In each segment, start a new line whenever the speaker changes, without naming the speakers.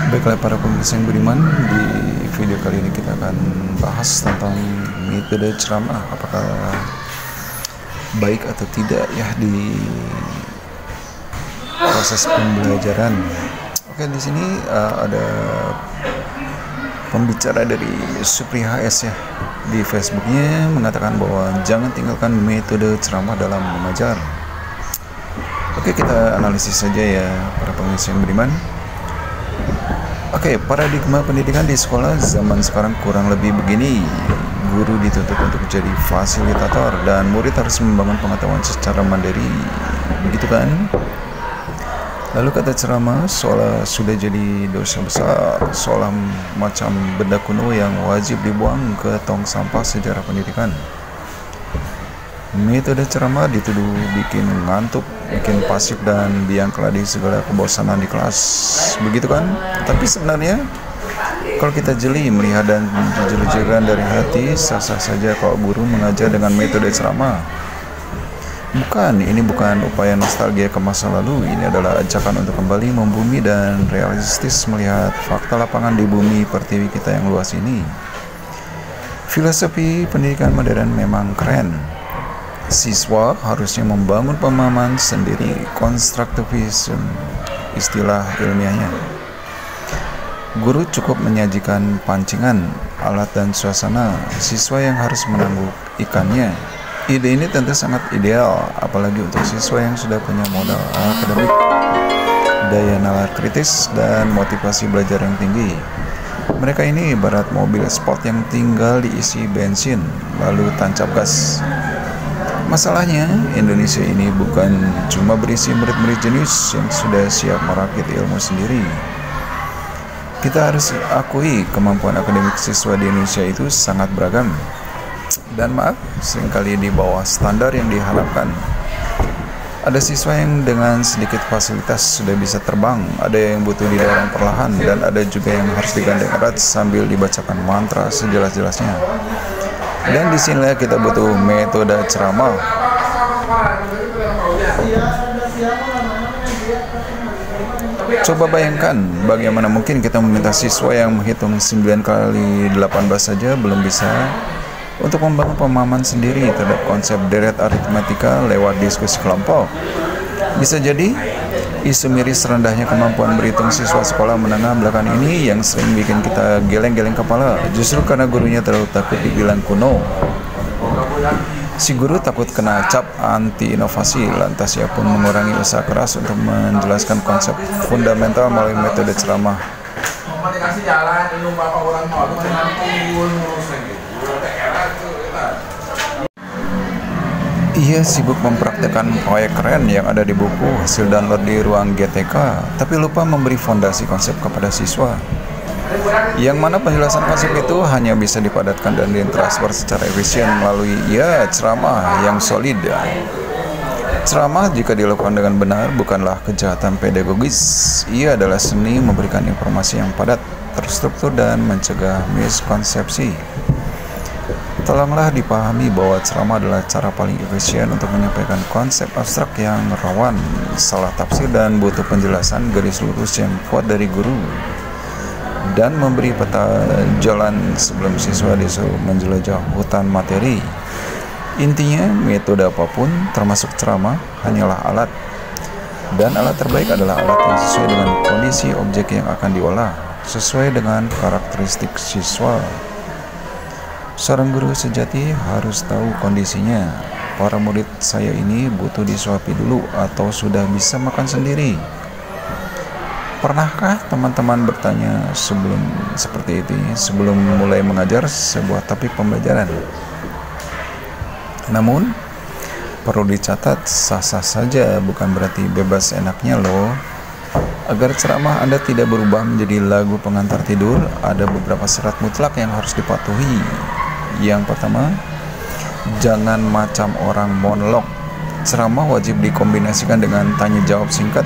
Baiklah para pemirsa yang beriman, di video kali ini kita akan bahas tentang metode ceramah, apakah baik atau tidak ya di proses pembelajaran. Oke, di sini ada pembicara dari Supri HS ya, di Facebooknya mengatakan bahwa jangan tinggalkan metode ceramah dalam mengajar. Oke, kita analisis saja ya para pemirsa yang beriman. Oke, paradigma pendidikan di sekolah zaman sekarang kurang lebih begini. Guru dituntut untuk jadi fasilitator dan murid harus membangun pengetahuan secara mandiri. Begitu kan? Lalu kata ceramah seolah sudah jadi dosa besar, seolah macam benda kuno yang wajib dibuang ke tong sampah sejarah pendidikan. Metode ceramah dituduh bikin ngantuk, bikin pasif dan biang keladi segala kebosanan di kelas. Begitu kan? Tapi sebenarnya kalau kita jeli melihat dan jujur-jujuran dari hati, sah-sah saja kalau guru mengajar dengan metode ceramah. Ini bukan upaya nostalgia ke masa lalu. Ini adalah ajakan untuk kembali membumi dan realistis melihat fakta lapangan di bumi pertiwi kita yang luas ini. Filosofi pendidikan modern memang keren. Siswa harusnya membangun pemahaman sendiri, constructivism istilah ilmiahnya. Guru cukup menyajikan pancingan, alat dan suasana, siswa yang harus menangguk ikannya. Ide ini tentu sangat ideal, apalagi untuk siswa yang sudah punya modal akademik, daya nalar kritis, dan motivasi belajar yang tinggi. Mereka ini ibarat mobil sport yang tinggal diisi bensin, lalu tancap gas. Masalahnya, Indonesia ini bukan cuma berisi murid-murid jenius yang sudah siap merakit ilmu sendiri. Kita harus akui kemampuan akademik siswa di Indonesia itu sangat beragam. Dan maaf, seringkali di bawah standar yang diharapkan. Ada siswa yang dengan sedikit fasilitas sudah bisa terbang, ada yang butuh didorong perlahan, dan ada juga yang harus digandeng erat sambil dibacakan mantra sejelas-jelasnya. Dan disinilah kita butuh metode ceramah. Coba bayangkan bagaimana mungkin kita meminta siswa yang menghitung 9 kali 18 saja belum bisa untuk membangun pemahaman sendiri terhadap konsep deret aritmatika lewat diskusi kelompok. Bisa jadi isu miris rendahnya kemampuan berhitung siswa sekolah menengah belakang ini yang sering bikin kita geleng-geleng kepala, justru karena gurunya terlalu takut dibilang kuno. Si guru takut kena cap anti inovasi, lantas ia pun mengurangi usaha keras untuk menjelaskan konsep fundamental melalui metode ceramah. Ia sibuk mempraktekkan proyek keren yang ada di buku hasil download di ruang GTK, tapi lupa memberi fondasi konsep kepada siswa. Yang mana penjelasan konsep itu hanya bisa dipadatkan dan ditransfer secara efisien melalui ceramah yang solid. Ceramah jika dilakukan dengan benar bukanlah kejahatan pedagogis. Ia adalah seni memberikan informasi yang padat, terstruktur dan mencegah miskonsepsi. Tolonglah dipahami bahwa ceramah adalah cara paling efisien untuk menyampaikan konsep abstrak yang rawan salah tafsir dan butuh penjelasan garis lurus yang kuat dari guru, dan memberi peta jalan sebelum siswa disuruh menjelajah hutan materi. Intinya, metode apapun termasuk ceramah hanyalah alat, dan alat terbaik adalah alat yang sesuai dengan kondisi objek yang akan diolah, sesuai dengan karakteristik siswa. Seorang guru sejati harus tahu kondisinya. Para murid saya ini butuh disuapi dulu atau sudah bisa makan sendiri. Pernahkah teman-teman bertanya seperti itu sebelum mulai mengajar sebuah topik pembelajaran? Namun, perlu dicatat, sah-sah saja bukan berarti bebas enaknya loh. Agar ceramah Anda tidak berubah menjadi lagu pengantar tidur, ada beberapa syarat mutlak yang harus dipatuhi. Yang pertama, jangan macam orang monolog. Ceramah wajib dikombinasikan dengan tanya jawab singkat.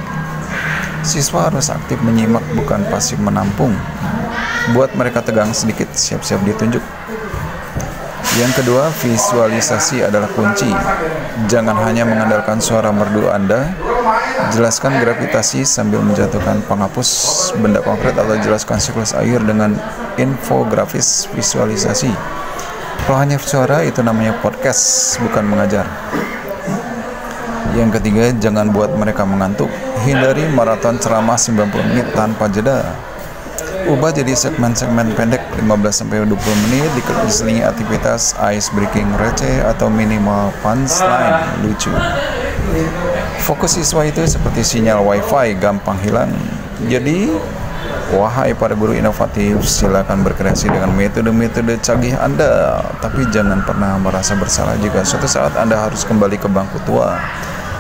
Siswa harus aktif menyimak, bukan pasif menampung. Buat mereka tegang sedikit, siap-siap ditunjuk. Yang kedua, visualisasi adalah kunci. Jangan hanya mengandalkan suara merdu Anda, jelaskan gravitasi sambil menjatuhkan penghapus benda konkret atau jelaskan siklus air dengan infografis visualisasi. Kalau hanya suara, itu namanya podcast, bukan mengajar. Yang ketiga, jangan buat mereka mengantuk. Hindari maraton ceramah 90 menit tanpa jeda. Ubah jadi segmen-segmen pendek 15-20 menit diselingi aktivitas ice breaking receh atau minimal punchline lucu. Fokus siswa itu seperti sinyal wifi, gampang hilang. Jadi, wahai para guru inovatif, silakan berkreasi dengan metode-metode canggih Anda, tapi jangan pernah merasa bersalah jika suatu saat Anda harus kembali ke bangku tua,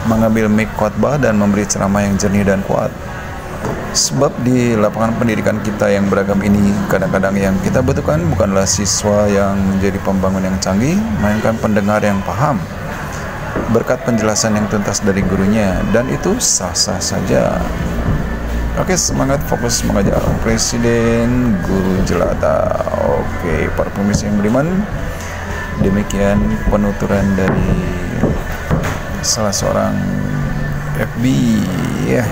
mengambil mic khotbah dan memberi ceramah yang jernih dan kuat. Sebab di lapangan pendidikan kita yang beragam ini, kadang-kadang yang kita butuhkan bukanlah siswa yang menjadi pembangun yang canggih, melainkan pendengar yang paham berkat penjelasan yang tuntas dari gurunya, dan itu sah-sah saja. Oke, semangat fokus mengajar. Presiden Guru Jelata. Oke, para pemirsa yang beriman, demikian penuturan dari salah seorang FB ya.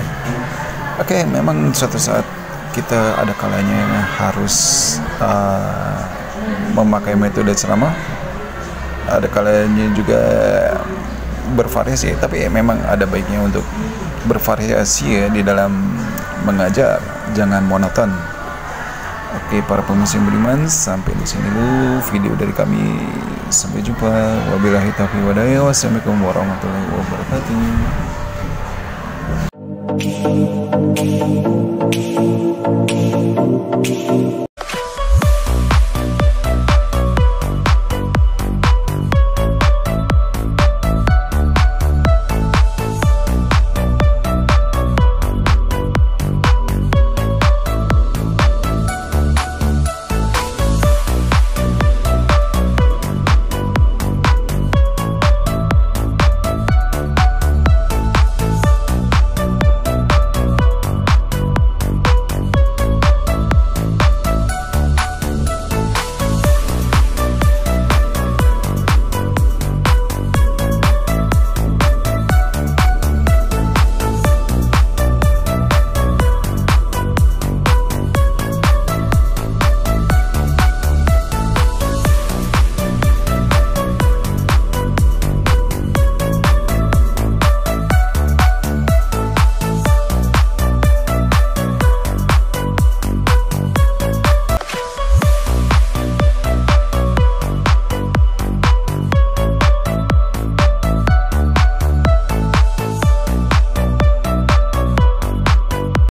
Oke, memang suatu saat kita ada kalanya yang harus memakai metode ceramah, ada kalanya juga bervariasi, tapi memang ada baiknya untuk bervariasi ya di dalam mengajar, jangan monoton. Oke, para pemirsa yang beriman, sampai di sini dulu video dari kami. Sampai jumpa. Wabillahi taufiq wal hidayah. Wassalamualaikum warahmatullahi wabarakatuh.